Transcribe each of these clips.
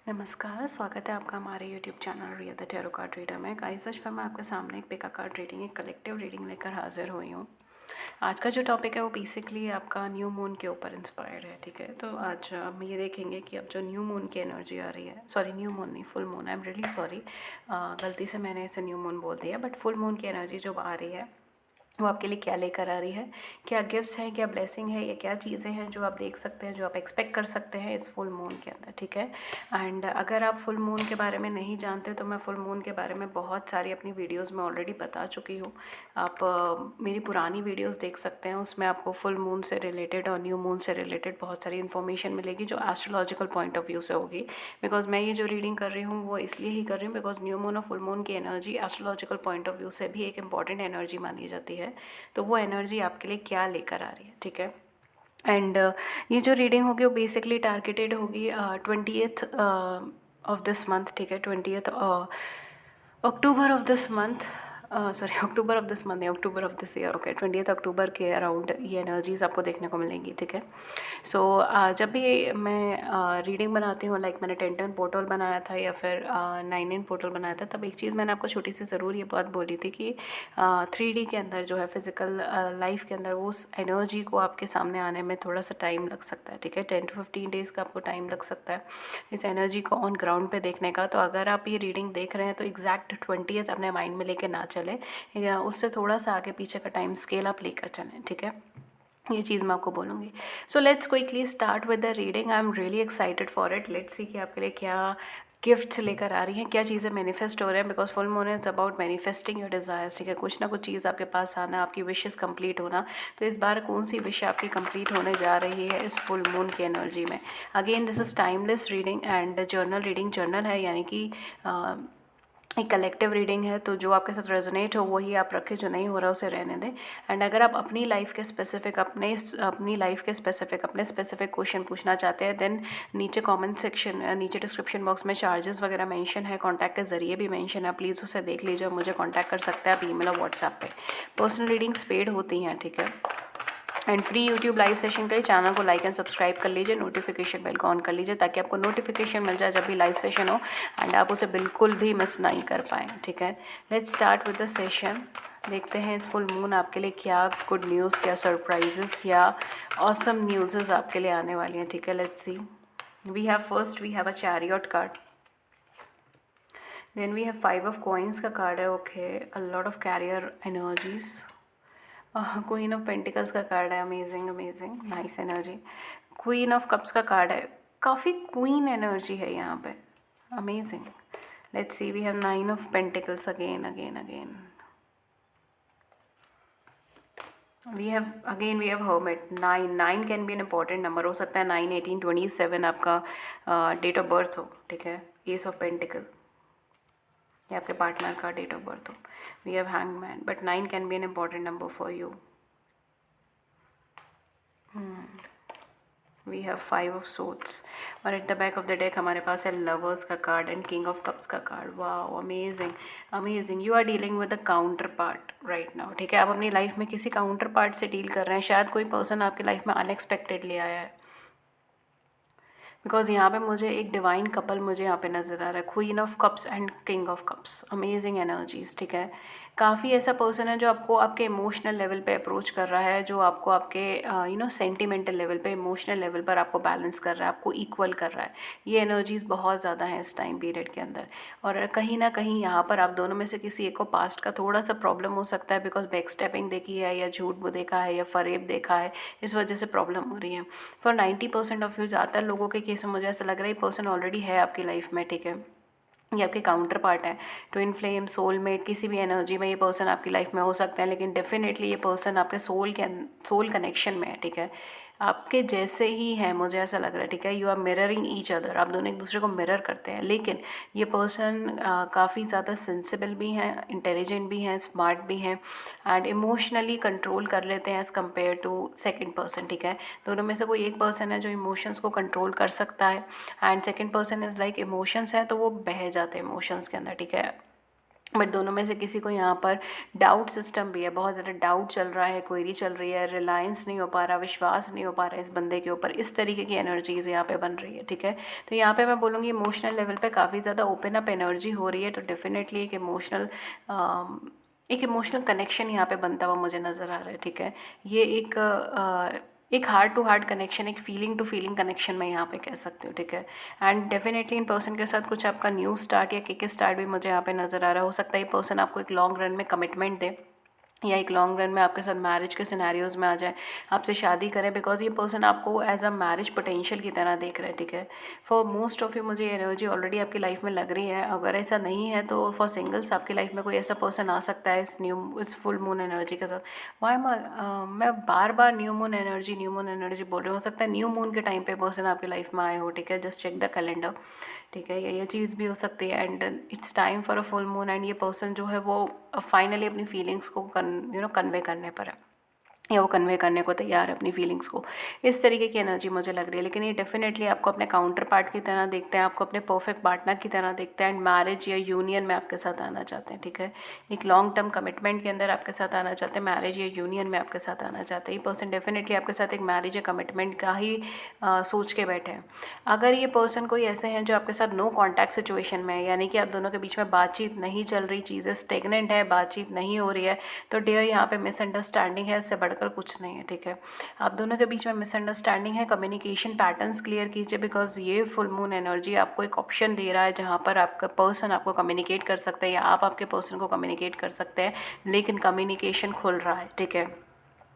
नमस्कार, स्वागत है आपका हमारे YouTube channel Riya the tarot card reader में। गाइस, आज मैं आपके सामने एक पिका कार्ड रीडिंग, एक कलेक्टिव रीडिंग लेकर हाजिर हुई हूँ। आज का जो टॉपिक है वो बेसिकली आपका न्यू मून के ऊपर इंस्पायर्ड है, ठीक है। तो आज हम ये देखेंगे कि अब जो न्यू मून की एनर्जी आ रही है, सॉरी न्यू मून नहीं, full moon, I am really sorry, गलती से मैंने इसे न्यू मून बोल दिया, बट फुल मून की एनर्जी जो आ रही है वो आपके लिए क्या लेकर आ रही है, क्या गिफ्ट्स हैं, क्या ब्लेसिंग है, या क्या चीज़ें हैं जो आप देख सकते हैं, जो आप एक्सपेक्ट कर सकते हैं इस फुल मून के अंदर, ठीक है। एंड अगर आप फुल मून के बारे में नहीं जानते तो मैं फुल मून के बारे में बहुत सारी अपनी वीडियोस में ऑलरेडी बता चुकी हूँ। आप मेरी पुरानी वीडियोस देख सकते हैं, उसमें आपको फुल मून से रिलेटेड और न्यू मून से रिलेटेड बहुत सारी इन्फॉर्मेशन मिलेगी जो एस्ट्रोलॉजिकल पॉइंट ऑफ व्यू से होगी। बिकॉज मैं ये जो रीडिंग कर रही हूँ वो इसलिए ही कर रही हूँ बिकॉज न्यू मून और फुल मून की energy astrological point of view से भी एक इंपॉर्टेंट एनर्जी मानी जाती है। तो वो एनर्जी आपके लिए क्या लेकर आ रही है, ठीक है। एंड ये जो रीडिंग होगी वो बेसिकली टारगेटेड होगी 20th ऑफ दिस मंथ, ठीक है। 20th October of this month, sorry October of this month नहीं, October of this year, okay. 20th October के अराउंड ये एनर्जीज आपको देखने को मिलेंगी, ठीक है। सो जब भी मैं रीडिंग बनाती हूँ, लाइक मैंने 10-10 पोर्टल बनाया था या फिर 9-9 पोर्टल बनाया था, तब एक चीज़ मैंने आपको छोटी सी ज़रूर ये बात बोली थी कि 3D के अंदर जो है फिज़िकल लाइफ के अंदर वो उस एनर्जी को आपके सामने आने में थोड़ा सा टाइम लग सकता है, ठीक है। 10 to 15 डेज़ का आपको टाइम लग सकता है इस एनर्जी को ऑन ग्राउंड पे देखने का। तो अगर आप ये रीडिंग देख रहे हैं तो एग्जैक्ट 20th अपने माइंड में लेके ना चले, या उससे थोड़ा सा आगे पीछे का टाइम स्केल आप लेकर चलें, ठीक है। ये चीज़ मैं आपको बोलूँगी। So let's quickly start with the reading. I am really excited for it. Let's see कि आपके लिए क्या गिफ्ट्स लेकर आ रही हैं, क्या चीज़ें मैनिफेस्ट हो रहे हैं। Because full moon is about manifesting your desires, ठीक है। कुछ ना कुछ चीज़ आपके पास आना, आपकी विशेस कंप्लीट होना। तो इस बार कौन सी विश आपकी कंप्लीट होने जा रही है इस फुल मून की एनर्जी में। Again this is timeless reading and journal reading. Journal है यानी कि एक कलेक्टिव रीडिंग है, तो जो आपके साथ रेजोनेट हो वही आप रखें, जो नहीं हो रहा उसे रहने दें। एंड अगर आप अपनी लाइफ के स्पेसिफिक अपने स्पेसिफिक क्वेश्चन पूछना चाहते हैं, देन नीचे कमेंट सेक्शन, नीचे डिस्क्रिप्शन बॉक्स में चार्जेस वगैरह मेंशन है, कॉन्टैक्ट के ज़रिए भी मेंशन है, प्लीज़ उसे देख लीजिए। मुझे कॉन्टैक्ट कर सकते हैं आप ईमेल और व्हाट्सएप पे। पर्सनल रीडिंग्स पेड होती हैं, ठीक है। And free YouTube live session के लिए चैनल को लाइक एंड सब्सक्राइब कर लीजिए, नोटिफिकेशन बेल को ऑन कर लीजिए ताकि आपको नोटिफिकेशन मिल जाए जब भी लाइव सेशन हो एंड आप उसे बिल्कुल भी मिस नहीं कर पाएँ, ठीक है। Let's start with the session. देखते हैं इस फुल मून आपके लिए क्या गुड न्यूज़, क्या सरप्राइजेस, क्या ऑसम न्यूज़ आपके लिए आने वाली हैं, ठीक है। Let's see. We have a chariot card, then we have 5 of coins का कार्ड है, okay. A lot of career energies. Queen of pentacles का कार्ड है, amazing amazing nice energy. Queen of cups का कार्ड है, काफ़ी queen energy है यहाँ पे, amazing. Let's see, we have 9 of pentacles again again again. We have hermit. 9 can be an important number, हो सकता है 9, 18, 27 आपका डेट ऑफ बर्थ हो, ठीक है। एस ऑफ पेंटिकल या आपके पार्टनर का डेट ऑफ बर्थ हो। We have hangman, but 9 can be an important number for you. We have 5 of swords और at the back of the deck हमारे पास है लवर्स का card and king of cups का card. Wow, amazing amazing. You are dealing with a counterpart right now, ठीक है। आप अपनी लाइफ में किसी काउंटर पार्ट से डील कर रहे हैं। शायद कोई पर्सन आपकी लाइफ में अनएक्सपेक्टेडली आया है, बिकॉज यहाँ पे मुझे एक डिवाइन कपल मुझे यहाँ पे नज़र आ रहा है, queen of cups and king of cups, amazing energies, ठीक है। काफ़ी ऐसा पर्सन है जो आपको आपके इमोशनल लेवल पे अप्रोच कर रहा है, जो आपको आपके सेंटिमेंटल लेवल पे, इमोशनल लेवल पर आपको बैलेंस कर रहा है, आपको इक्वल कर रहा है। ये एनर्जीज बहुत ज़्यादा हैं इस टाइम पीरियड के अंदर। और कहीं ना कहीं यहाँ पर आप दोनों में से किसी एक को पास्ट का थोड़ा सा प्रॉब्लम हो सकता है, बिकॉज बैक स्टेपिंग देखी है या झूठ देखा है या फरेब देखा है, इस वजह से प्रॉब्लम हो रही है। फॉर 90% ऑफ यू, ज़्यादातर लोगों के केस में मुझे ऐसा लग रहा है ये पर्सन ऑलरेडी है आपकी लाइफ में, ठीक है। ये आपके काउंटर पार्ट है, ट्विन फ्लेम, सोलमेट, किसी भी एनर्जी में ये पर्सन आपकी लाइफ में हो सकते हैं, लेकिन डेफिनेटली ये पर्सन आपके सोल कनेक्शन में है, ठीक है। आपके जैसे ही है मुझे ऐसा लग रहा है, ठीक है। You are mirroring each other, आप दोनों एक दूसरे को मिरर करते हैं। लेकिन ये पर्सन काफ़ी ज़्यादा सेंसिबल भी हैं, इंटेलिजेंट भी हैं, स्मार्ट भी हैं एंड इमोशनली कंट्रोल कर लेते हैं as compare to second person, ठीक है। दोनों में से कोई एक पर्सन है जो इमोशंस को कंट्रोल कर सकता है and second person is like emotions है तो वो बह जाते हैं इमोशंस के अंदर, ठीक है। बट दोनों में से किसी को यहाँ पर डाउट सिस्टम भी है, बहुत ज़्यादा डाउट चल रहा है, क्वेरी चल रही है, रिलायंस नहीं हो पा रहा, विश्वास नहीं हो पा रहा है इस बंदे के ऊपर, इस तरीके की एनर्जीज़ यहाँ पे बन रही है। ठीक है, तो यहाँ पे मैं बोलूँगी इमोशनल लेवल पे काफ़ी ज़्यादा ओपन अप एनर्जी हो रही है, तो डेफिनेटली एक इमोशनल कनेक्शन यहाँ पे बनता हुआ मुझे नज़र आ रहा है। ठीक है, ये एक हार्ट टू हार्ट कनेक्शन, एक फीलिंग टू फीलिंग कनेक्शन मैं यहाँ पे कह सकती हूँ। ठीक है, एंड डेफिनेटली इन पर्सन के साथ कुछ आपका न्यू स्टार्ट या किक स्टार्ट भी मुझे यहाँ पे नज़र आ रहा है। हो सकता है ये पर्सन आपको एक लॉन्ग रन में कमिटमेंट दे, या एक लॉन्ग रन में आपके साथ मैरिज के सिनेरियोज़ में आ जाए, आपसे शादी करें, बिकॉज ये पर्सन आपको एज अ मैरिज पोटेंशियल की तरह देख रहे हैं। ठीक है, फॉर मोस्ट ऑफ यू मुझे एनर्जी ऑलरेडी आपकी लाइफ में लग रही है। अगर ऐसा नहीं है तो फॉर सिंगल्स आपकी लाइफ में कोई ऐसा पर्सन आ सकता है इस फुल मून एनर्जी के साथ। वाई मैं बार बार न्यू मून एनर्जी बोल रही हूँ। हो सकता है न्यू मून के टाइम पे पर्सन आपकी लाइफ में आए हो। ठीक है, जस्ट चेक द कैलेंडर। ठीक है, ये चीज़ भी हो सकती है, and it's time for a full moon, and ये पर्सन जो है वो फाइनली अपनी फीलिंग्स को कन्वे करने पर है, या वो कन्वे करने को तैयार है अपनी फीलिंग्स को। इस तरीके की एनर्जी मुझे लग रही है, लेकिन ये डेफिनेटली आपको अपने काउंटर पार्ट की तरह देखते हैं, आपको अपने परफेक्ट पार्टनर की तरह देखते हैं, एंड मैरिज या यूनियन में आपके साथ आना चाहते हैं। ठीक है, एक लॉन्ग टर्म कमिटमेंट के अंदर आपके साथ आना चाहते हैं, मैरिज या यूनियन में आपके साथ आना चाहते हैं। ये पर्सन डेफिनेटली आपके साथ एक मैरिज या कमिटमेंट का ही सोच के बैठे हैं। अगर ये पर्सन कोई ऐसे हैं जो आपके साथ नो कॉन्टैक्ट सिचुएशन में है, यानी कि आप दोनों के बीच में बातचीत नहीं चल रही, चीज़ें स्टेगनेंट है, बातचीत नहीं हो रही है, तो डियर यहाँ पे मिसअंडरस्टैंडिंग है, इससे बढ़कर कुछ नहीं है। ठीक है, आप दोनों के बीच में मिसअंडरस्टैंडिंग है, कम्युनिकेशन पैटर्न्स क्लियर कीजिए, बिकॉज ये फुल मून एनर्जी आपको एक ऑप्शन दे रहा है जहाँ पर आपका पर्सन आपको कम्युनिकेट कर सकता है, या आप आपके पर्सन को कम्युनिकेट कर सकते हैं, लेकिन कम्युनिकेशन खुल रहा है। ठीक है,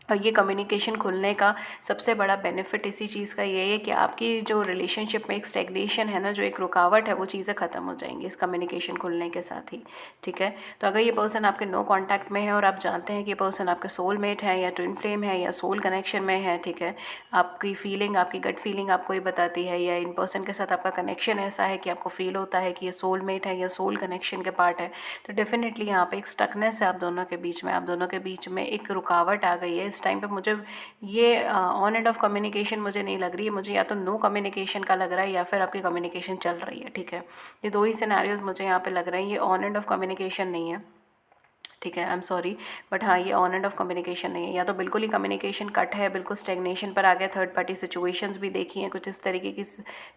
और ये कम्युनिकेशन खुलने का सबसे बड़ा बेनिफिट इसी चीज़ का ये है कि आपकी जो रिलेशनशिप में एक स्टेग्नेशन है ना, जो एक रुकावट है, वो चीज़ें ख़त्म हो जाएंगी इस कम्युनिकेशन खुलने के साथ ही। ठीक है, तो अगर ये पर्सन आपके नो कांटेक्ट में है और आप जानते हैं कि ये पर्सन आपके सोलमेट है, या ट्विन फ्लेम है, या सोल कनेक्शन में है, ठीक है, आपकी फीलिंग, आपकी गट फीलिंग आपको ये बताती है, या इन पर्सन के साथ आपका कनेक्शन ऐसा है कि आपको फील होता है कि ये सोलमेट है या सोल कनेक्शन के पार्ट है, तो डेफिनेटली यहाँ पे एक स्टकनेस है आप दोनों के बीच में, आप दोनों के बीच में एक रुकावट आ गई है। इस टाइम पे मुझे ये ऑन एंड ऑफ कम्युनिकेशन मुझे नहीं लग रही है, मुझे या तो नो कम्युनिकेशन का लग रहा है, या फिर आपकी कम्युनिकेशन चल रही है। ठीक है, ये दो ही सिनेरियोज मुझे यहाँ पे लग रहे हैं, ये ऑन एंड ऑफ कम्युनिकेशन नहीं है। ठीक है, आई एम सॉरी, बट हाँ, ये ऑन एंड ऑफ कम्युनिकेशन नहीं है, या तो बिल्कुल ही कम्युनिकेशन कट है, बिल्कुल स्टेग्नेशन पर आ गया, थर्ड पार्टी सिचुएशंस भी देखी हैं, कुछ इस तरीके की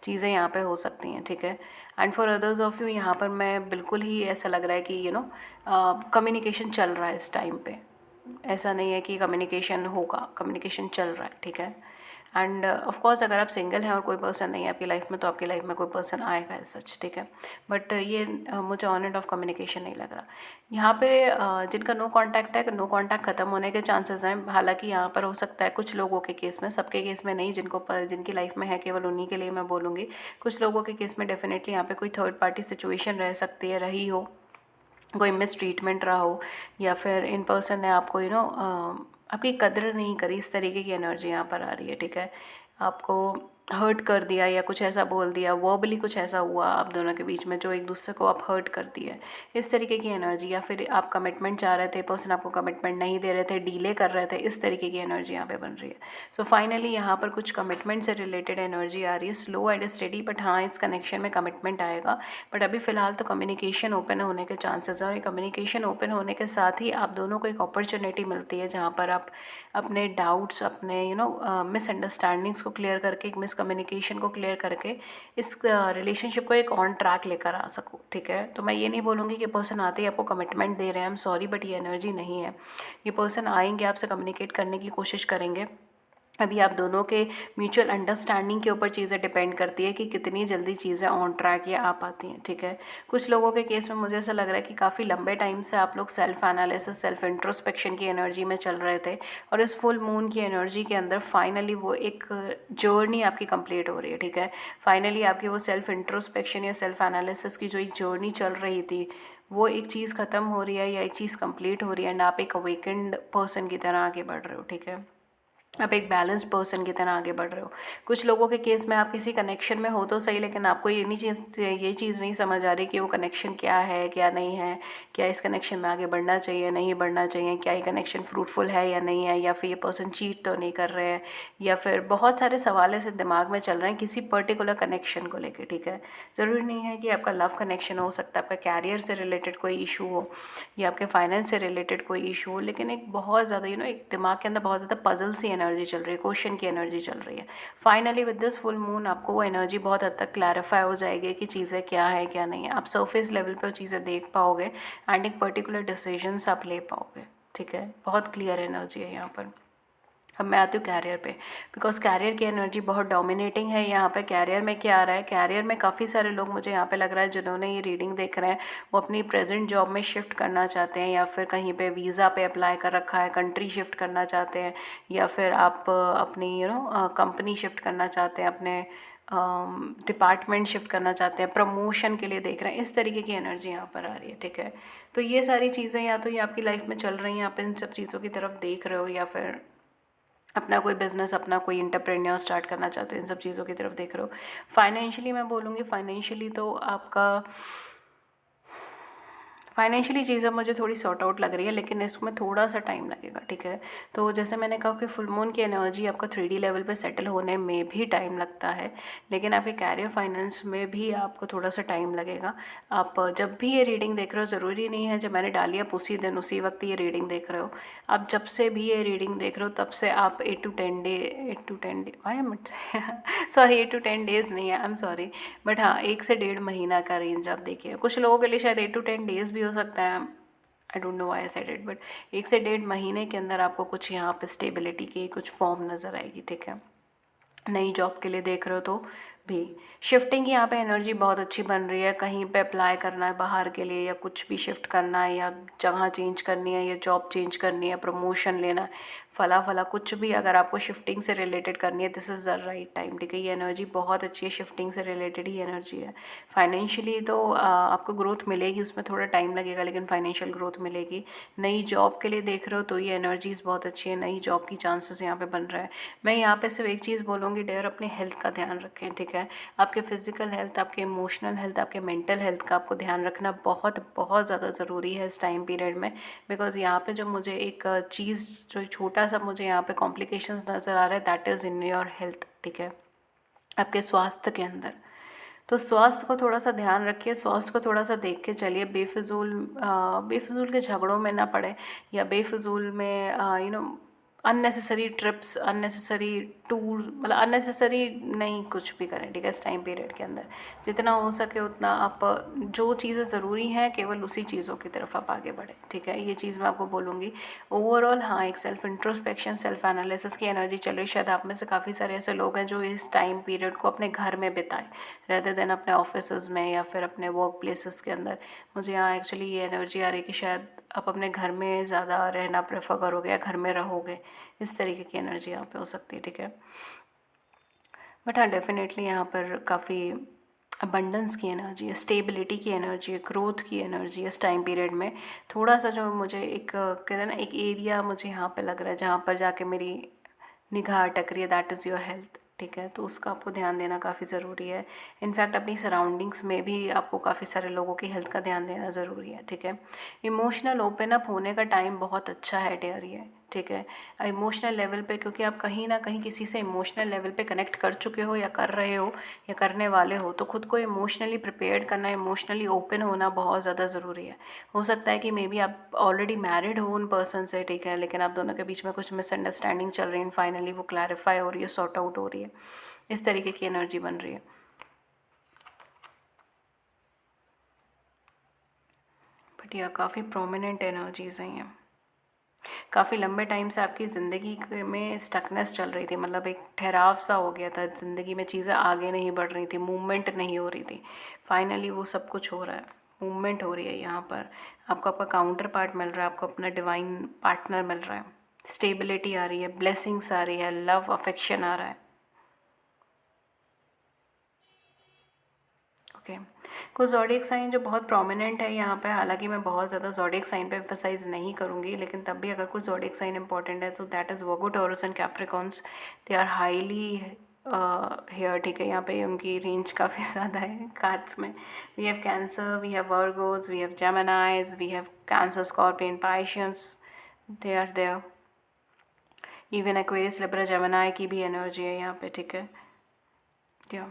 चीज़ें यहाँ पे हो सकती हैं। ठीक है, and for others of you यहाँ पर मैं बिल्कुल ही ऐसा लग रहा है कि कम्युनिकेशन चल रहा है इस टाइम पे, ऐसा नहीं है कि कम्युनिकेशन होगा, कम्युनिकेशन चल रहा है। ठीक है, एंड ऑफ कोर्स अगर आप सिंगल हैं और कोई पर्सन नहीं है आपकी लाइफ में, तो आपकी लाइफ में कोई पर्सन आएगा एज सच। ठीक है, बट ये मुझे ऑन एंड ऑफ कम्युनिकेशन नहीं लग रहा यहाँ पे। जिनका नो कांटेक्ट है, नो कांटेक्ट ख़त्म होने के चांसेस हैं, हालांकि यहाँ पर हो सकता है कुछ लोगों के केस में, सबके केस में नहीं, जिनकी लाइफ में है केवल उन्हीं के लिए मैं बोलूँगी। कुछ लोगों के केस में डेफिनेटली यहाँ पे कोई थर्ड पार्टी सिचुएशन रह सकती है, रही हो, कोई मिस ट्रीटमेंट रहा हो, या फिर इन पर्सन ने आपको आपकी कद्र नहीं करी, इस तरीके की एनर्जी यहाँ पर आ रही है। ठीक है, आपको हर्ट कर दिया, या कुछ ऐसा बोल दिया, वर्बली कुछ ऐसा हुआ आप दोनों के बीच में जो एक दूसरे को आप हर्ट कर दिए, इस तरीके की एनर्जी, या फिर आप कमिटमेंट चाह रहे थे, पर्सन आपको कमिटमेंट नहीं दे रहे थे, डीले कर रहे थे, इस तरीके की एनर्जी यहाँ पे बन रही है। सो फाइनली यहाँ पर कुछ कमिटमेंट से रिलेटेड एनर्जी आ रही है, स्लो एंड स्टेडी, बट हाँ, इस कनेक्शन में कमिटमेंट आएगा। बट अभी फ़िलहाल तो कम्युनिकेशन ओपन होने के चांसेस हैं, और ये कम्युनिकेशन ओपन होने के साथ ही आप दोनों को एक अपॉर्चुनिटी मिलती है जहाँ पर आप अपने डाउट्स, अपने मिसअंडरस्टैंडिंग्स को क्लियर करके, एक मिसकम्युनिकेशन को क्लियर करके इस रिलेशनशिप को एक ऑन ट्रैक लेकर आ सको। ठीक है, तो मैं ये नहीं बोलूँगी कि पर्सन आते ही आपको कमिटमेंट दे रहे हैं, आई एम सॉरी, बट ये एनर्जी नहीं है। ये पर्सन आएंगे, आपसे कम्युनिकेट करने की कोशिश करेंगे। अभी आप दोनों के म्यूचुअल अंडरस्टैंडिंग के ऊपर चीज़ें डिपेंड करती है कि कितनी जल्दी चीज़ें ऑन ट्रैक या आ पाती हैं। ठीक है, कुछ लोगों के केस में मुझे ऐसा लग रहा है कि काफ़ी लंबे टाइम से आप लोग सेल्फ एनालिसिस, सेल्फ इंट्रोस्पेक्शन की एनर्जी में चल रहे थे, और इस फुल मून की एनर्जी के अंदर फाइनली वो एक जर्नी आपकी कंप्लीट हो रही है। ठीक है, फाइनली आपकी वो सेल्फ इंट्रोस्पेक्शन या सेल्फ एनालिसिस की जो एक जर्नी चल रही थी, वो एक चीज़ ख़त्म हो रही है, या एक चीज़ कंप्लीट हो रही है, एंड आप एक अवेकेंड पर्सन की तरह आगे बढ़ रहे हो। ठीक है, आप एक बैलेंस्ड पर्सन की तरह आगे बढ़ रहे हो। कुछ लोगों के केस में आप किसी कनेक्शन में हो तो सही, लेकिन आपको ये चीज़ नहीं समझ आ रही कि वो कनेक्शन क्या है, क्या नहीं है, क्या इस कनेक्शन में आगे बढ़ना चाहिए, नहीं बढ़ना चाहिए, क्या ये कनेक्शन फ्रूटफुल है या नहीं है, या फिर ये पर्सन चीट तो नहीं कर रहे हैं, या फिर बहुत सारे सवाल ऐसे दिमाग में चल रहे हैं किसी पर्टिकुलर कनेक्शन को लेकर, ठीक है। ज़रूरी नहीं है कि आपका लव कनेक्शन हो सकता है आपका कैरियर से रिलेटेड कोई इशू हो या आपके फाइनेंस से रिलेटेड कोई इशू हो, लेकिन एक बहुत ज़्यादा एक दिमाग के अंदर बहुत ज़्यादा पजल सी एनर्जी चल रही है, क्वेश्चन की एनर्जी चल रही है। Finally with this full moon आपको वो एनर्जी बहुत हद तक क्लैरिफाई हो जाएगी कि चीज़ें क्या है क्या नहीं है। आप सरफेस लेवल पे वो चीज़ें देख पाओगे एंड एक पर्टिकुलर डिसीजंस आप ले पाओगे, ठीक है। बहुत क्लियर एनर्जी है यहाँ पर। अब मैं आती हूँ कैरियर पे, बिकॉज कैरियर की एनर्जी बहुत डोमिनेटिंग है यहाँ पे। कैरियर में क्या आ रहा है, कैरियर में काफ़ी सारे लोग मुझे यहाँ पे लग रहा है जिन्होंने ये रीडिंग देख रहे हैं वो अपनी प्रेजेंट जॉब में शिफ्ट करना चाहते हैं, या फिर कहीं पे वीज़ा पे अप्लाई कर रखा है, कंट्री शिफ्ट करना चाहते हैं, या फिर आप अपनी कंपनी शिफ्ट करना चाहते हैं, अपने डिपार्टमेंट शिफ्ट करना चाहते हैं, प्रमोशन के लिए देख रहे हैं। इस तरीके की एनर्जी यहाँ पर आ रही है, ठीक है। तो ये सारी चीज़ें या तो ये आपकी लाइफ में चल रही हैं, आप इन सब चीज़ों की तरफ देख रहे हो, या फिर अपना कोई बिज़नेस, अपना कोई एंटरप्रेन्योर स्टार्ट करना चाहते हो, इन सब चीज़ों की तरफ देख रहे हो। फाइनेंशियली मैं बोलूँगी, फाइनेंशियली तो आपका फाइनेंशियली चीज़ें मुझे थोड़ी सॉर्ट आउट लग रही है, लेकिन इसमें थोड़ा सा टाइम लगेगा, ठीक है। तो जैसे मैंने कहा कि फुल मून की एनर्जी आपका 3D लेवल पे सेटल होने में भी टाइम लगता है, लेकिन आपके कैरियर फाइनेंस में भी आपको थोड़ा सा टाइम लगेगा। आप जब भी ये रीडिंग देख रहे हो, ज़रूरी नहीं है जब मैंने डाली आप उसी दिन उसी वक्त ये रीडिंग देख रहे हो। आप जब से भी ये रीडिंग देख रहे हो तब से आप 8 to 10 day I am sorry 8 to 10 days नहीं है, आई एम सॉरी, बट हाँ 1 से 1.5 महीना का रेंज आप देखिए। कुछ लोगों के लिए शायद 8 to 10 डेज़ भी हो सकता है, I don't know why I said it, but 1 से 1.5 महीने के अंदर आपको कुछ यहाँ पे स्टेबिलिटी की कुछ फॉर्म नज़र आएगी, ठीक है। नई जॉब के लिए देख रहे हो तो भी शिफ्टिंग की यहाँ पे एनर्जी बहुत अच्छी बन रही है। कहीं पे अप्लाई करना है बाहर के लिए, या कुछ भी शिफ्ट करना है, या जगह चेंज करनी है, या जॉब चेंज करनी है, प्रमोशन लेना है, फला फला कुछ भी अगर आपको शिफ्टिंग से रिलेटेड करनी है, this is the right time, ठीक है। ये एनर्जी बहुत अच्छी है, शिफ्टिंग से रिलेटेड ही एनर्जी है। फाइनेंशियली तो आपको ग्रोथ मिलेगी, उसमें थोड़ा टाइम लगेगा लेकिन फाइनेंशियल ग्रोथ मिलेगी। नई जॉब के लिए देख रहे हो तो ये एनर्जीज़ बहुत अच्छी है, नई जॉब की चांसेस यहाँ पे बन रहा है। मैं यहाँ पे सिर्फ एक चीज़ बोलूँगी, डेयर अपने हेल्थ का ध्यान रखें, ठीक है। आपके फिजिकल हेल्थ, आपके इमोशनल हेल्थ, आपके मेंटल हेल्थ का आपको ध्यान रखना बहुत बहुत ज़्यादा ज़रूरी है इस टाइम पीरियड में। बिकॉज यहाँ पे जो मुझे एक चीज़, जो छोटा सा मुझे यहाँ पे कॉम्प्लिकेशंस नज़र आ रहा है, that is in your health, ठीक है, आपके स्वास्थ्य के अंदर। तो स्वास्थ्य को थोड़ा सा ध्यान रखिए, स्वास्थ्य को थोड़ा सा देख के चलिए, बेफिजूल के झगड़ों में ना पड़े, या बेफिजूल में अननेसेसरी ट्रिप्स, अननेसेसरी टूर, मतलब अननेसेसरी नहीं कुछ भी करें, ठीक है। इस टाइम पीरियड के अंदर जितना हो सके उतना आप जो चीज़ें ज़रूरी हैं केवल उसी चीज़ों की तरफ आप आगे बढ़ें, ठीक है। ये चीज़ मैं आपको बोलूँगी। ओवरऑल हाँ, एक सेल्फ इंट्रोस्पेक्शन, सेल्फ एनालिसिस की एनर्जी चल रही है। शायद आप में से काफ़ी सारे ऐसे लोग हैं जो इस टाइम पीरियड को अपने घर में बिताएं रेदर देन अपने ऑफिस में या फिर अपने वर्क प्लेसेस के अंदर। मुझे यहाँ एक्चुअली ये एनर्जी आ रही है कि शायद आप अपने घर में ज़्यादा रहना प्रेफर करोगे या घर में रहोगे, इस तरीके की एनर्जी यहाँ पे हो सकती है, ठीक है। बट हाँ, डेफिनेटली यहाँ पर काफ़ी अबंडेंस की एनर्जी है, स्टेबिलिटी की एनर्जी है, ग्रोथ की एनर्जी है। इस टाइम पीरियड में थोड़ा सा जो मुझे एक कहते हैं ना, एक एरिया मुझे यहाँ पे लग रहा है जहाँ पर जाके मेरी निगाह अटक रही है, दैट इज़ योर हेल्थ, ठीक है। तो उसका आपको ध्यान देना काफ़ी ज़रूरी है। इनफैक्ट अपनी सराउंडिंग्स में भी आपको काफ़ी सारे लोगों की हेल्थ का ध्यान देना ज़रूरी है, ठीक है। इमोशनल ओपन अप होने का टाइम बहुत अच्छा है डेयर ये, ठीक है। इमोशनल लेवल पे, क्योंकि आप कहीं ना कहीं किसी से इमोशनल लेवल पे कनेक्ट कर चुके हो या कर रहे हो या करने वाले हो, तो खुद को इमोशनली प्रिपेयर्ड करना, इमोशनली ओपन होना बहुत ज़्यादा ज़रूरी है। हो सकता है कि मे बी आप ऑलरेडी मैरिड हो उन पर्सन से, ठीक है, लेकिन आप दोनों के बीच में कुछ मिसअंडरस्टैंडिंग चल रही है, फाइनली वो क्लैरिफाई हो रही है, सॉर्ट आउट हो रही है, इस तरीके की एनर्जी बन रही है। बट यह काफ़ी प्रोमिनेंट एनर्जीज हैं ये। काफ़ी लंबे टाइम से आपकी ज़िंदगी में स्टकनेस चल रही थी, मतलब एक ठहराव सा हो गया था ज़िंदगी में, चीज़ें आगे नहीं बढ़ रही थी, मूवमेंट नहीं हो रही थी। फाइनली वो सब कुछ हो रहा है, मूवमेंट हो रही है यहाँ पर। आपको आपका काउंटर पार्ट मिल रहा है, आपको अपना डिवाइन पार्टनर मिल रहा है, स्टेबिलिटी आ रही है, ब्लेसिंग्स आ रही है, लव अफेक्शन आ रहा है, ओके। कुछ ज़ोडिएक साइन जो बहुत प्रोमिनेंट है यहाँ पे, हालांकि मैं बहुत ज़्यादा ज़ोडिएक साइन पे एम्फसाइज नहीं करूँगी, लेकिन तब भी अगर कुछ ज़ोडिएक साइन इंपॉर्टेंट है तो that is Virgo, Taurus and Capricorns. They are highly hair, ठीक है, यहाँ पे उनकी रेंज काफ़ी ज़्यादा है कार्ड्स में। We have cancer, we have Virgos, we have Geminis, we have cancer, Scorpion, Pisceans, they are there. Even Aquarius, Libra, Gemini की भी एनर्जी है यहाँ पे, ठीक है। क्या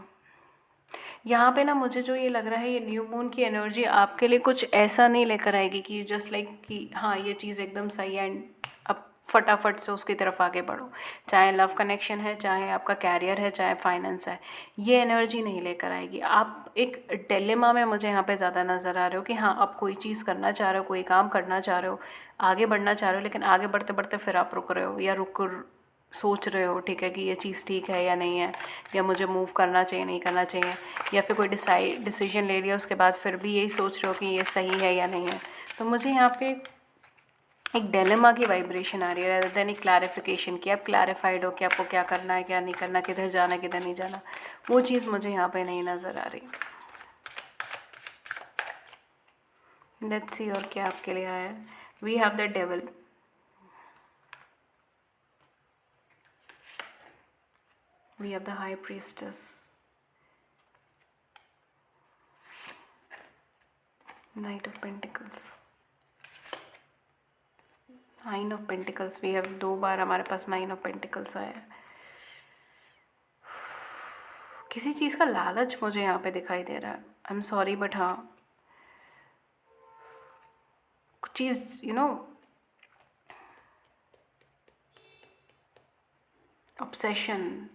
यहाँ पे ना मुझे जो ये लग रहा है, ये न्यू मून की एनर्जी आपके लिए कुछ ऐसा नहीं लेकर आएगी कि जस्ट लाइक कि हाँ ये चीज़ एकदम सही है एंड अब फटाफट से उसकी तरफ आगे बढ़ो। चाहे लव कनेक्शन है, चाहे आपका कैरियर है, चाहे फाइनेंस है, ये एनर्जी नहीं लेकर आएगी। आप एक डिलेमा में मुझे यहाँ पे ज़्यादा नज़र आ रहे हो कि हाँ आप कोई चीज़ करना चाह रहे हो, कोई काम करना चाह रहे हो, आगे बढ़ना चाह रहे हो, लेकिन आगे बढ़ते बढ़ते फिर आप रुक रहे हो या सोच रहे हो, ठीक है, कि ये चीज़ ठीक है या नहीं है, या मुझे मूव करना चाहिए नहीं करना चाहिए, या फिर कोई डिसीजन ले लिया उसके बाद फिर भी यही सोच रहे हो कि ये सही है या नहीं है। तो मुझे यहाँ पे एक डिलेमा की वाइब्रेशन आ रही है rather than एक क्लैरिफिकेशन की आप क्लैरिफाइड हो कि आपको क्या करना है क्या नहीं करना, किधर जाना किधर नहीं जाना, वो चीज़ मुझे यहाँ पे नहीं नज़र आ रही। लेट्स सी और क्या आपके लिए आया है। We have the devil, we have the high priestess, knight of pentacles, nine of pentacles. We have 2 बार हमारे पास 9 ऑफ पेंटिकल्स आया है। किसी चीज़ का लालच मुझे यहाँ पे दिखाई दे रहा है। आई एम सॉरी बट हाँ, कुछ चीज़ obsession,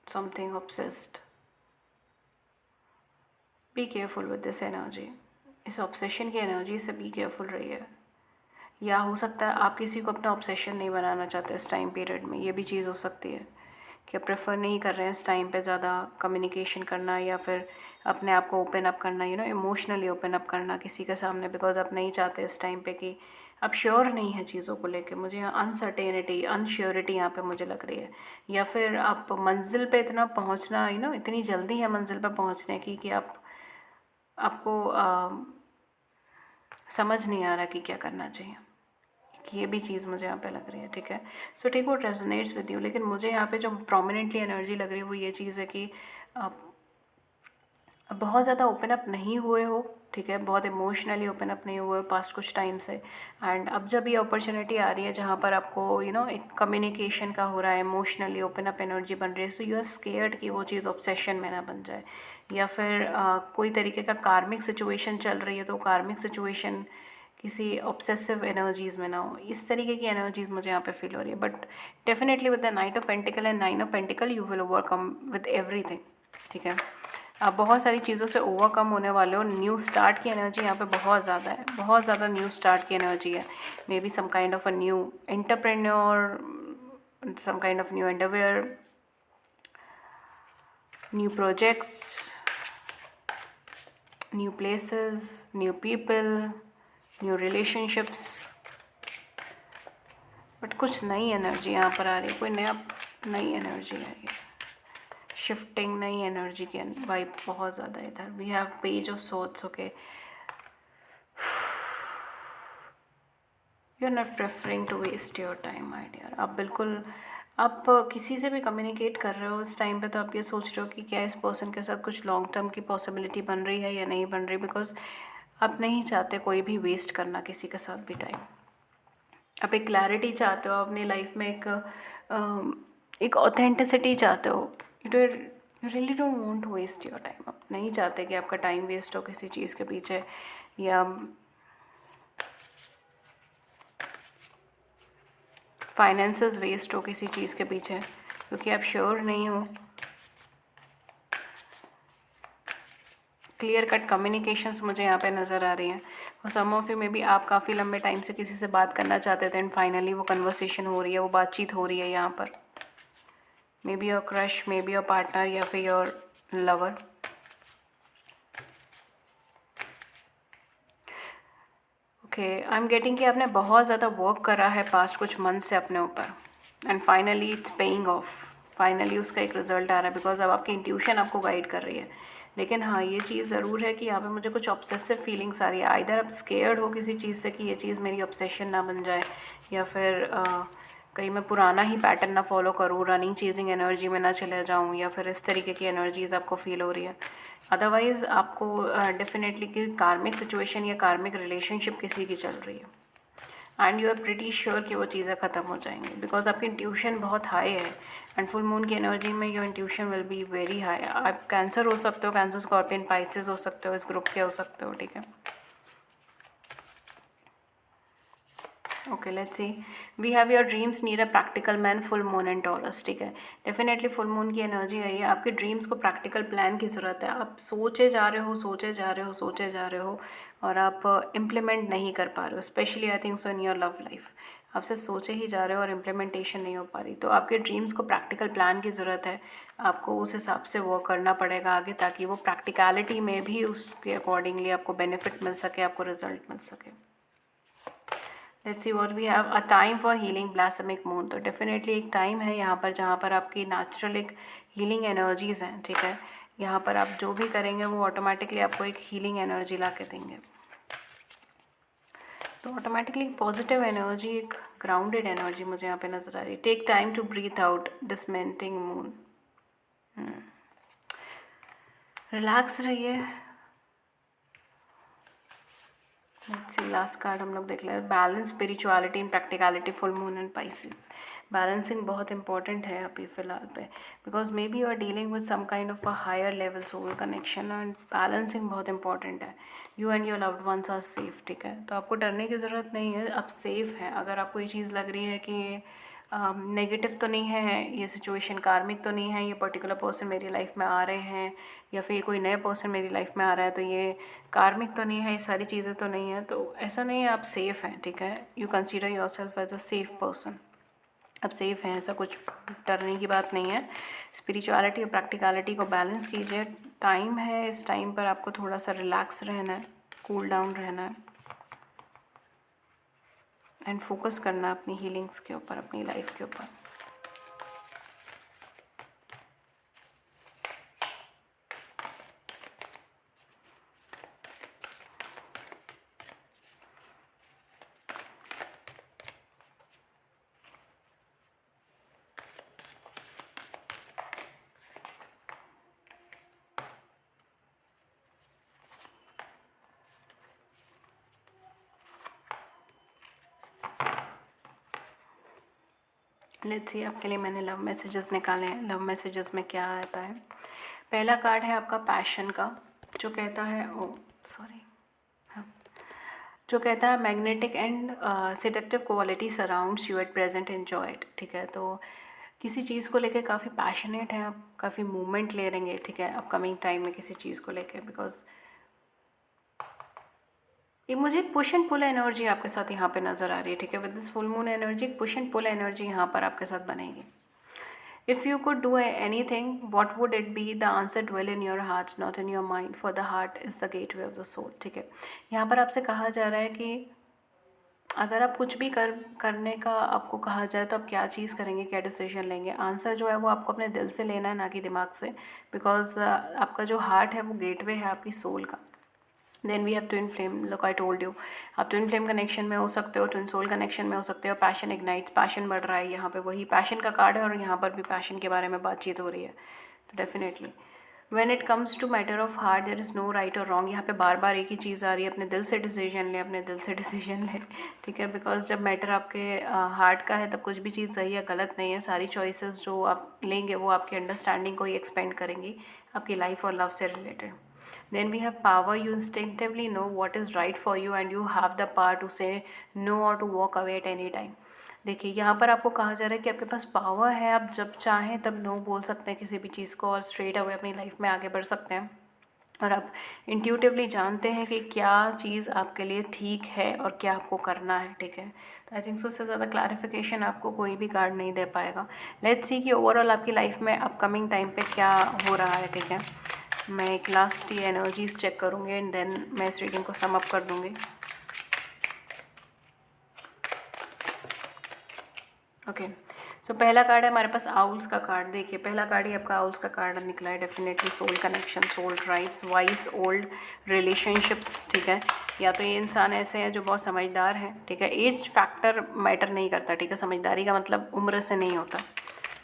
something obsessed. Be careful with this energy. इस ऑब्सेशन की एनर्जी से बी केयरफुल रहिए। या हो सकता है आप किसी को अपना ऑब्सेशन नहीं बनाना चाहते इस टाइम पीरियड में, ये भी चीज़ हो सकती है कि आप प्रेफर नहीं कर रहे हैं इस टाइम पे ज़्यादा कम्युनिकेशन करना या फिर अपने आप को ओपन अप करना, इमोशनली ओपन अप करना किसी के सामने, बिकॉज आप नहीं चाहते इस टाइम पे कि आप श्योर नहीं है चीज़ों को लेके। मुझे यहाँ अनसर्टेनिटी, अनश्योरिटी यहाँ पे मुझे लग रही है, या फिर आप मंजिल पे इतना पहुँचना, इतनी जल्दी है मंजिल पे पहुँचने की कि आपको समझ नहीं आ रहा कि क्या करना चाहिए। ये भी चीज़ मुझे यहाँ पे लग रही है, ठीक है। So take what resonates with you. लेकिन मुझे यहाँ पे जो प्रोमिनेंटली एनर्जी लग रही है वो ये चीज़ है कि आप बहुत ज़्यादा ओपन अप नहीं हुए हो, ठीक है, बहुत इमोशनली ओपन अप नहीं हुए हो पास्ट कुछ टाइम से। एंड अब जब ये अपॉर्चुनिटी आ रही है जहाँ पर आपको एक कम्युनिकेशन का हो रहा है, इमोशनली ओपन अप एनर्जी बन रही है, सो यू आर स्केयर्ड कि वो चीज़ ऑब्सेशन में ना बन जाए, या फिर कोई तरीके का कार्मिक सिचुएशन चल रही है तो कार्मिक सिचुएशन किसी ऑब्सेसिव एनर्जीज़ में ना हो। इस तरीके की एनर्जीज मुझे यहाँ पे फील हो रही है। But definitely with the night of pentacle and 9 of pentacle you will overcome with everything, ठीक है। आप बहुत सारी चीज़ों से ओवरकम होने वाले हो। न्यू स्टार्ट की एनर्जी यहाँ पे बहुत ज़्यादा है, बहुत ज़्यादा न्यू स्टार्ट की एनर्जी है। May be some kind of a new entrepreneur, some kind of new endeavour, new projects, new places, new people, new relationships. But कुछ नई एनर्जी यहाँ पर आ रही है, कोई नई एनर्जी आ रही है, शिफ्टिंग नई एनर्जी की वाइब बहुत ज़्यादा इधर। We have page of swords, okay. You are not preferring to waste your time my dear. आप किसी से भी कम्युनिकेट कर रहे हो इस टाइम पे तो आप ये सोच रहे हो कि क्या इस पर्सन के साथ कुछ लॉन्ग टर्म की पॉसिबिलिटी बन रही है या नहीं बन रही, बिकॉज आप नहीं चाहते कोई भी वेस्ट करना किसी के साथ भी टाइम। आप एक क्लैरिटी चाहते हो अपनी लाइफ में, एक ऑथेंटिसिटी चाहते हो। You really don't want to waste your time. आप नहीं चाहते कि आपका टाइम वेस्ट हो किसी चीज़ के पीछे, या फाइनेंसेस वेस्ट हो किसी चीज़ के पीछे, क्योंकि आप श्योर नहीं हो। क्लियर कट कम्युनिकेशंस मुझे यहाँ पे नज़र आ रही हैं। और सम ऑफ यू में भी आप काफ़ी लंबे टाइम से किसी से बात करना चाहते थे एंड फाइनली वो कन्वर्सेशन हो रही है, वो बातचीत हो रही है यहाँ पर। May be your crush, may be your partner, या फिर your lover. Okay, I am getting कि आपने बहुत ज़्यादा वर्क करा है पास्ट कुछ मंथ से अपने ऊपर and finally it's paying off. Finally उसका एक रिजल्ट आ रहा है, बिकॉज अब आपकी इंट्यूशन आपको गाइड कर रही है। लेकिन हाँ, ये चीज़ ज़रूर है कि यहाँ पे मुझे कुछ ऑब्सेसिव फीलिंग्स आ रही है। आइदर आप स्केयर्ड हो किसी चीज़ से कि ये चीज़ मेरी ऑब्सेशन ना बन जाए, या फिर कहीं मैं पुराना ही पैटर्न ना फॉलो करूँ, रनिंग चेजिंग एनर्जी में ना चले जाऊँ, या फिर इस तरीके की एनर्जीज़ आपको फील हो रही है। अदरवाइज़ आपको डेफिनेटली कि कार्मिक सिचुएशन या कार्मिक रिलेशनशिप किसी की चल रही है, and you are pretty sure कि वो चीज़ें ख़त्म हो जाएंगी, बिकॉज आपकी इंट्यूशन बहुत हाई है। एंड फुल मून की एनर्जी में your intuition will be very high. आप कैंसर हो सकते हो, कैंसर स्कॉर्पियन पाइसेस हो सकते हो, इस ग्रुप के हो सकते हो, ठीक है। Okay, let's see. We have your dreams need a practical man, full moon and Taurus, ठीक है। डेफिनेटली फुल मून की एनर्जी है ये। आपके ड्रीम्स को प्रैक्टिकल प्लान की ज़रूरत है। आप सोचे जा रहे हो, सोचे जा रहे हो, सोचे जा रहे हो, और आप इम्प्लीमेंट नहीं कर पा रहे हो। Specially I think so in your love life आप सिर्फ सोचे ही जा रहे हो और इम्प्लीमेंटेशन नहीं हो पा रही। तो आपके ड्रीम्स को प्रैक्टिकल प्लान की ज़रूरत है। आपको उस हिसाब से वर्क करना पड़ेगा आगे, ताकि वो प्रैक्टिकलिटी में भी उसके अकॉर्डिंगली आपको बेनिफिट मिल सके, आपको रिजल्ट मिल सके। Let's see what we have. A time for healing balsamic moon, तो डेफिनेटली एक टाइम है यहाँ पर जहाँ पर आपकी नेचुरल एक हीलिंग एनर्जीज़ हैं, ठीक है। यहाँ पर आप जो भी करेंगे वो ऑटोमेटिकली आपको एक हीलिंग एनर्जी ला के देंगे। तो ऑटोमेटिकली पॉजिटिव एनर्जी, एक ग्राउंडेड एनर्जी मुझे यहाँ पे नज़र आ रही है। Take time to breathe out disseminating moon. Relax रहिए। लेट्स सी, लास्ट कार्ड हम लोग देख लें। Balance spirituality and practicality, full moon and Pisces. Balancing बहुत इंपॉर्टेंट है अभी फ़िलहाल पे, because may be you are dealing with some kind of a higher level soul connection, and balancing बहुत इंपॉर्टेंट है। You and your loved ones are safe, ठीक है। तो आपको डरने की ज़रूरत नहीं है, आप सेफ़ हैं। अगर आपको ये चीज़ लग रही है कि नेगेटिव तो नहीं है ये सिचुएशन, कार्मिक तो नहीं है, ये पर्टिकुलर पर्सन मेरी लाइफ में आ रहे हैं, या फिर कोई नया पर्सन मेरी लाइफ में आ रहा है, तो ये कार्मिक तो नहीं है, ये सारी चीज़ें तो नहीं है, तो ऐसा नहीं है। आप सेफ़ हैं, ठीक है। You consider yourself as a safe person. आप सेफ़ हैं, ऐसा कुछ डरने की बात नहीं है। स्पिरिचुअलिटी और प्रैक्टिकलिटी को बैलेंस कीजिए। टाइम है, इस टाइम पर आपको थोड़ा सा रिलैक्स रहना है, कूल डाउन रहना है, एंड फोकस करना है अपनी हीलिंग्स के ऊपर, अपनी लाइफ के ऊपर। लेट्स सी, आपके लिए मैंने लव मैसेजेस निकाले हैं। लव मैसेजेस में क्या आता है? पहला कार्ड है आपका पैशन का, जो कहता है, ओ सॉरी, हाँ, जो कहता है magnetic and seductive quality surrounds you at present, enjoy it, ठीक है। तो किसी चीज़ को लेके काफ़ी पैशनेट है आप, काफ़ी मूवमेंट ले लेंगे, ठीक है, अपकमिंग टाइम में किसी चीज़ को लेके, बिकॉज ये मुझे पुश एंड पुल एनर्जी आपके साथ यहाँ पे नज़र आ रही है, ठीक है। With this full moon energy push and pull energy यहाँ पर आपके साथ बनेगी। If you could do anything what would it be? The answer dwell in your heart not in your mind, for the heart is the gateway of the soul, ठीक है। यहाँ पर आपसे कहा जा रहा है कि अगर आप कुछ भी करने का आपको कहा जाए तो आप क्या चीज़ करेंगे, क्या डिसीजन लेंगे? आंसर जो है वो आपको अपने दिल से लेना है, ना कि दिमाग से, बिकॉज आपका जो हार्ट है वो गेटवे है आपकी सोल का। Then we have twin flame, look I told you, आप ट्विन फ्लेम कनेक्शन में हो सकते हो, ट्विन सोल कनेक्शन में हो सकते हो। पैशन इग्नाइट्स, पैशन बढ़ रहा है यहाँ पे, वही पैशन का कार्ड है, और यहाँ पर भी पैशन के बारे में बातचीत हो रही है। तो definitely when it comes to matter of heart there is no right और रॉन्ग। यहाँ पे बार बार एक ही चीज़ आ रही है, अपने दिल से डिसीजन ले, अपने दिल से डिसीजन ले, ठीक है। बिकॉज जब मैटर आपके हार्ट का है तब कुछ भी चीज़ सही या गलत नहीं है। सारी चॉइसेस जो आप लेंगे वो आपकी अंडरस्टैंडिंग को ही एक्सपेंड करेंगी, आपकी लाइफ और लव से related. Then we have power. You instinctively know what is right for you and you have the power to say no or to walk away at any time. देखिए, यहाँ पर आपको कहा जा रहा है कि आपके पास पावर है, आप जब चाहें तब नो बोल सकते हैं किसी भी चीज़ को, और स्ट्रेट अवे अपनी लाइफ में आगे बढ़ सकते हैं। और आप इंट्यूटिवली जानते हैं कि क्या चीज़ आपके लिए ठीक है और क्या आपको करना है, ठीक है। तो आई थिंक सो उससे ज़्यादा क्लैरिफिकेशन आपको कोई भी कार्ड नहीं दे पाएगा। लेट्स सी कि ओवरऑल आपकी लाइफ में अपकमिंग टाइम पे क्या हो रहा है, ठीक है। मैं एक लास्ट ये एनर्जीज चेक करूँगी एंड देन मैं इस रीडिंग को सम अप कर दूँगी। ओके, तो पहला कार्ड है हमारे पास आउल्स का कार्ड। देखिए पहला कार्ड ही आपका आउल्स का कार्ड निकला है। Definitely soul connection, soul drives, vice old relationships, ठीक है। या तो ये इंसान ऐसे हैं जो बहुत समझदार हैं, ठीक है। एज फैक्टर मैटर नहीं करता, ठीक है। समझदारी का मतलब उम्र से नहीं होता,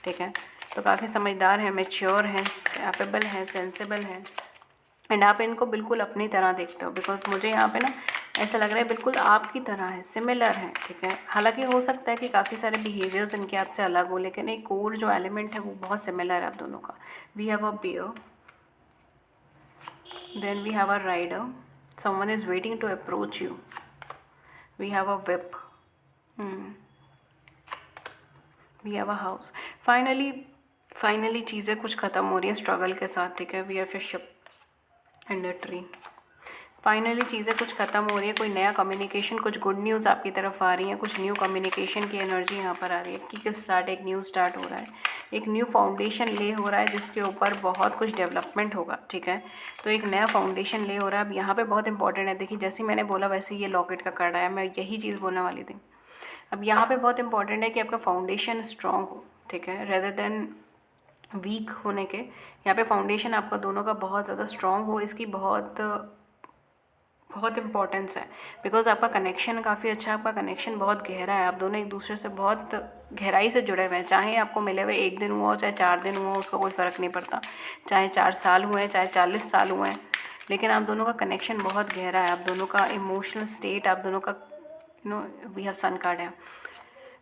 ठीक है। तो काफ़ी समझदार हैं, मैच्योर हैं, कैपेबल हैं, सेंसिबल हैं, एंड आप इनको बिल्कुल अपनी तरह देखते हो। बिकॉज मुझे यहाँ पे ना ऐसा लग रहा है बिल्कुल आपकी तरह है, सिमिलर है, ठीक है। हालांकि हो सकता है कि काफ़ी सारे बिहेवियर्स इनके आपसे अलग हो, लेकिन एक कोर जो एलिमेंट है वो बहुत सिमिलर है आप दोनों का। We have a bear, then we have a rider, someone is waiting to approach you, we have a whip, we have a house. Finally चीज़ें कुछ ख़त्म हो रही है स्ट्रगल के साथ, ठीक है। We have a ship and a tree. Finally चीज़ें कुछ ख़त्म हो रही है, कोई नया कम्युनिकेशन, कुछ गुड न्यूज़ आपकी तरफ आ रही है, कुछ न्यू कम्युनिकेशन की एनर्जी यहाँ पर आ रही है। कि स्टार्ट, एक न्यू स्टार्ट हो रहा है, एक न्यू फाउंडेशन ले हो रहा है जिसके ऊपर बहुत कुछ डेवलपमेंट होगा, ठीक है। तो एक नया फाउंडेशन ले हो रहा है। अब यहाँ पे बहुत इंपॉर्टेंट है, देखिए जैसे मैंने बोला वैसे ये लॉकेट का कार्ड आया, मैं यही चीज़ बोलने वाली थी। अब यहाँ पे बहुत इंपॉर्टेंट है कि आपका फाउंडेशन स्ट्रॉन्ग हो, ठीक है, रेदर देन वीक होने के। यहाँ पे फाउंडेशन आपका दोनों का बहुत ज़्यादा स्ट्रॉन्ग हो, इसकी बहुत इंपॉर्टेंस है। बिकॉज आपका कनेक्शन काफ़ी अच्छा है, आपका कनेक्शन बहुत गहरा है, आप दोनों एक दूसरे से बहुत गहराई से जुड़े हुए हैं। चाहे आपको मिले हुए 1 दिन हुआ हो, चाहे 4 दिन हुआ हो, उसका कोई फ़र्क नहीं पड़ता। चाहे 4 साल हुए हैं, चाहे 40 साल हुए हैं, लेकिन आप दोनों का कनेक्शन बहुत गहरा है। आप दोनों का इमोशनल स्टेट, आप दोनों का वी हैव सन कार्ड है,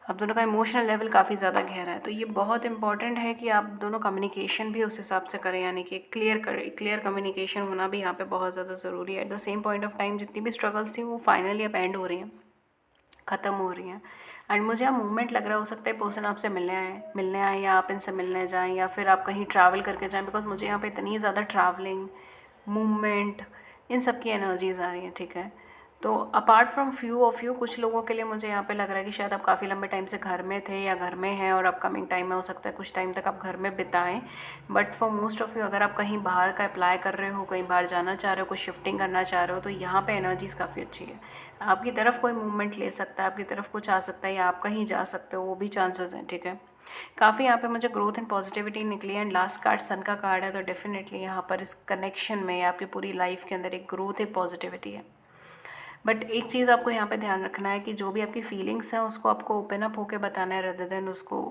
आप दोनों का इमोशनल लेवल काफ़ी ज़्यादा गहरा है। तो ये बहुत इंपॉर्टेंट है कि आप दोनों कम्युनिकेशन भी उस हिसाब से करें, यानी कि क्लियर कम्युनिकेशन होना भी यहाँ पे बहुत ज़्यादा ज़रूरी है। At the same point of time जितनी भी स्ट्रगल्स थी वो फाइनली अब एंड हो रही हैं, ख़त्म हो रही हैं। एंड मुझे यहाँ मूवमेंट लग रहा, हो सकता है पर्सन आपसे मिलने आए या आप इनसे मिलने जाएँ या फिर आप कहीं ट्रैवल करके जाएँ। बिकॉज मुझे यहाँ पे इतनी ज़्यादा ट्रैवलिंग, मूवमेंट, इन सब की एनर्जीज़ आ रही हैं, ठीक है। तो apart from few of you, कुछ लोगों के लिए मुझे यहाँ पे लग रहा है कि शायद आप काफ़ी लंबे टाइम से घर में थे या घर में हैं और अपकमिंग टाइम में हो सकता है कुछ टाइम तक आप घर में बिताएं। But for most of you, अगर आप कहीं बाहर का अप्लाई कर रहे हो, कहीं बाहर जाना चाह रहे हो, कुछ शिफ्टिंग करना चाह रहे हो, तो यहाँ पे एनर्जीज़ काफ़ी अच्छी है। आपकी तरफ कोई मूवमेंट ले सकता है, आपकी तरफ कुछ आ सकता है, या आप कहीं जा सकते हो, वो भी चांसेस हैं, ठीक है। काफ़ी यहाँ पे मुझे ग्रोथ एंड पॉजिटिविटी निकली है। एंड लास्ट कार्ड सन का कार्ड है, तो डेफिनेटली यहाँ पर इस कनेक्शन में आपकी पूरी लाइफ के अंदर एक ग्रोथ, एक पॉजिटिविटी है। बट एक चीज़ आपको यहाँ पे ध्यान रखना है कि जो भी आपकी फीलिंग्स हैं उसको आपको ओपन अप होके बताना है, रेदर देन उसको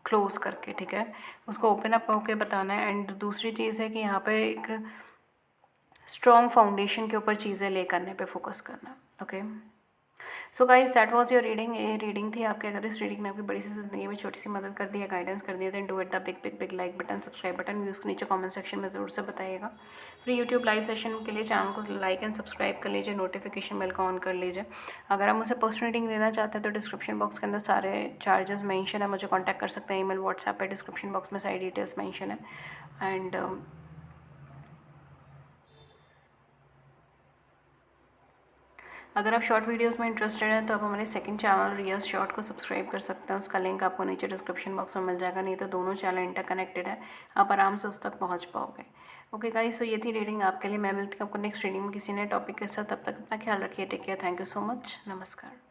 क्लोज करके, ठीक है। उसको ओपन अप होके बताना है। एंड दूसरी चीज़ है कि यहाँ पे एक स्ट्रॉन्ग फाउंडेशन के ऊपर चीज़ें ले करने पे फोकस करना, okay. So guys that was your reading. ये रीडिंग थी आपके। अगर इस रीडिंग ने आपकी बड़ी सी ज़िंदगी में छोटी सी मदद कर दी है, गाइडेंस कर दिया, then do it the big like button, subscribe button. Views के नीचे कमेंट सेक्शन में ज़रूर से बताइएगा। फ्री यूट्यूब लाइव सेशन के लिए चैनल को लाइक एंड सब्सक्राइब कर लीजिए, नोटिफिकेशन बेल को ऑन कर लीजिए। अगर आप मुझसे पर्सनल रीडिंग लेना चाहते हैं तो डिस्क्रिप्शन बॉक्स के अंदर सारे चार्जेस मेंशन है, मुझे कांटेक्ट कर सकते हैं। ईमेल, व्हाट्सएप पे डिस्क्रिप्शन बॉक्स में सारी डिटेल्स मेंशन है। एंड अगर आप शॉर्ट वीडियोस में इंटरेस्टेड हैं तो आप हमारे सेकंड चैनल रियाज शॉर्ट को सब्सक्राइब कर सकते हैं। उसका लिंक आपको नीचे डिस्क्रिप्शन बॉक्स में मिल जाएगा, नहीं तो दोनों चैनल इंटरकनेक्टेड है, आप आराम से उस तक पहुंच पाओगे। ओके गाइस, सो ये थी रीडिंग आपके लिए। मैं मिलती हूँ आपको नेक्स्ट रीडिंग में किसी नए टॉपिक के साथ। तब तक अपना ख्याल रखिए। Take care. Thank you so much. नमस्कार।